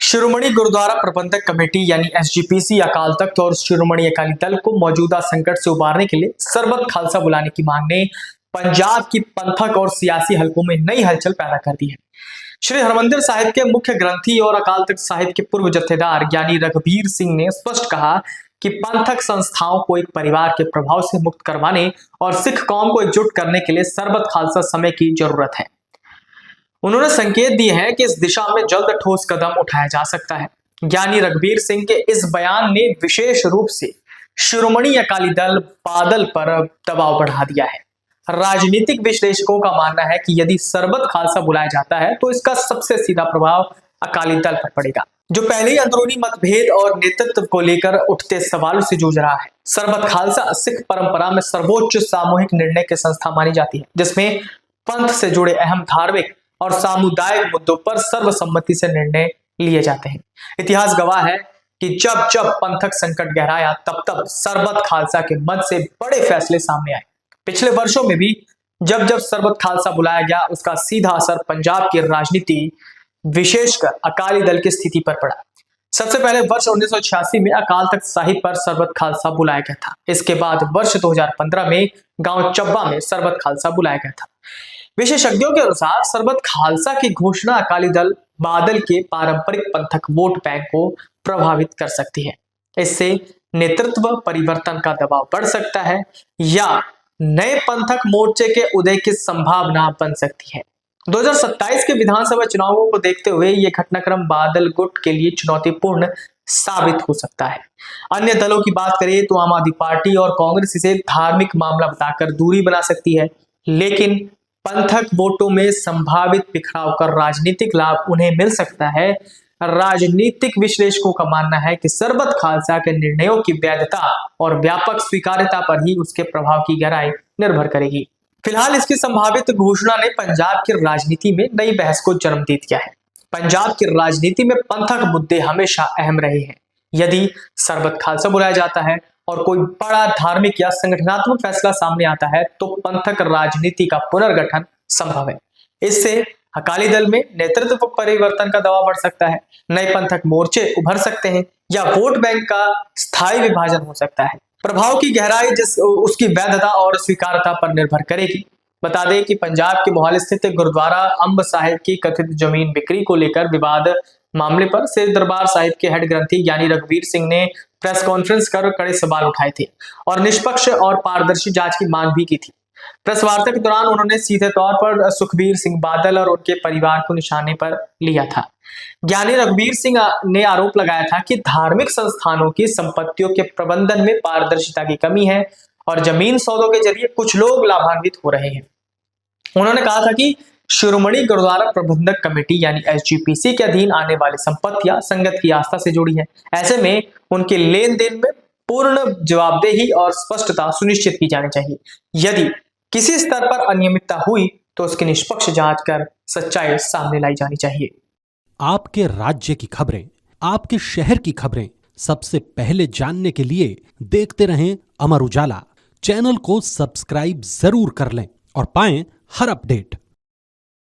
शिरोमणि गुरुद्वारा प्रबंधक कमेटी यानी एसजीपीसी अकाल तख्त और शिरोमणि अकाली दल को मौजूदा संकट से उबारने के लिए सरबत खालसा बुलाने की मांग ने पंजाब की पंथक और सियासी हलकों में नई हलचल पैदा कर दी है। श्री हरमंदिर साहिब के मुख्य ग्रंथी और अकाल तख्त साहिब के पूर्व जत्थेदार यानी रघबीर सिंह ने स्पष्ट कहा कि पंथक संस्थाओं को एक परिवार के प्रभाव से मुक्त करवाने और सिख कौम को एकजुट करने के लिए सरबत खालसा समय की जरूरत है। उन्होंने संकेत दिए हैं कि इस दिशा में जल्द ठोस कदम उठाया जा सकता है। ज्ञानी रघबीर सिंह के इस बयान ने विशेष रूप से शिरोमणि अकाली दल बादल पर दबाव बढ़ा दिया है। राजनीतिक विश्लेषकों का मानना है कि यदि सरबत खालसा बुलाया जाता है तो इसका सबसे सीधा प्रभाव अकाली दल पर पड़ेगा, जो पहले ही अंदरूनी मतभेद और नेतृत्व को लेकर उठते सवालों से जूझ रहा है। सरबत खालसा सिख परंपरा में सर्वोच्च सामूहिक निर्णय की संस्था मानी जाती है, जिसमें पंथ से जुड़े अहम धार्मिक और सामुदायिक मुद्दों पर सर्वसम्मति से निर्णय लिए जाते हैं। इतिहास गवाह है कि जब जब पंथक संकट गहराया तब तब सरबत खालसा के मद से बड़े फैसले सामने आए। पिछले वर्षों में भी जब जब सरबत खालसा बुलाया गया, उसका सीधा असर पंजाब की राजनीति विशेषकर अकाली दल की स्थिति पर पड़ा। सबसे पहले वर्ष 1986 में अकाल तख्त साहिब पर सरबत खालसा बुलाया गया था। इसके बाद वर्ष 2015 में गांव चब्बा में सरबत खालसा बुलाया गया था। विशेषज्ञों के अनुसार सरबत खालसा की घोषणा अकाली दल बादल के पारंपरिक पंथक वोट बैंक को प्रभावित कर सकती है। इससे नेतृत्व परिवर्तन का दबाव बढ़ सकता है या नए पंथक मोर्चे के उदय की संभावना बन सकती है। 2027 के विधानसभा चुनावों को देखते हुए यह घटनाक्रम बादल गुट के लिए चुनौतीपूर्ण साबित हो सकता है। अन्य दलों की बात करें तो आम आदमी पार्टी और कांग्रेस इसे धार्मिक मामला बताकर दूरी बना सकती है, लेकिन पंथक वोटों में संभावित बिखराव कर राजनीतिक लाभ उन्हें मिल सकता है। राजनीतिक विश्लेषकों का मानना है कि सरबत खालसा के निर्णयों की वैधता और व्यापक स्वीकार्यता पर ही उसके प्रभाव की गहराई निर्भर करेगी। फिलहाल इसकी संभावित घोषणा ने पंजाब की राजनीति में नई बहस को जन्म दे दिया है। पंजाब की राजनीति में पंथक मुद्दे हमेशा अहम रहे हैं। यदि सरबत खालसा बुलाया जाता है और कोई बड़ा धार्मिक या संगठनात्मक फैसला सामने आता है तो पंथक राजनीति का पुनर्गठन संभव है। इससे अकाली दल में नेतृत्व परिवर्तन का दबाव बढ़ सकता है, नए पंथक मोर्चे उभर सकते हैं या वोट बैंक का स्थायी विभाजन हो सकता है। प्रभाव की गहराई उसकी वैधता और स्वीकार्यता पर निर्भर करेगी। बता दें कि पंजाब के मोहाली स्थित गुरुद्वारा अंब साहिब की कथित जमीन बिक्री को लेकर विवाद मामले पर शेर दरबार साहिब के हेड ग्रंथी यानी रघबीर सिंह ने प्रेस कॉन्फ्रेंस कर कड़े सवाल उठाए थे और निष्पक्ष और पारदर्शी जांच की मांग भी की थी। प्रेस वार्ता के दौरान उन्होंने सीधे तौर पर सुखबीर सिंह बादल और उनके परिवार को निशाने पर लिया था। ज्ञानी रघबीर सिंह ने आरोप लगाया था कि धार्मिक संस्थानों की संपत्तियों के प्रबंधन में पारदर्शिता की कमी है और जमीन सौदों के जरिए कुछ लोग लाभान्वित हो रहे हैं। उन्होंने कहा था कि शिरोमणि गुरुद्वारा प्रबंधक कमेटी यानी एसजीपीसी के अधीन आने वाली संपत्तियां संगत की आस्था से जुड़ी हैं। ऐसे में उनके लेन देन में पूर्ण जवाबदेही और स्पष्टता सुनिश्चित की जानी चाहिए। यदि किसी स्तर पर अनियमितता हुई तो उसकी निष्पक्ष जांच कर सच्चाई सामने लाई जानी चाहिए। आपके राज्य की खबरें, आपके शहर की खबरें सबसे पहले जानने के लिए देखते रहें अमर उजाला। चैनल को सब्सक्राइब जरूर कर लें और पाएं हर अपडेट।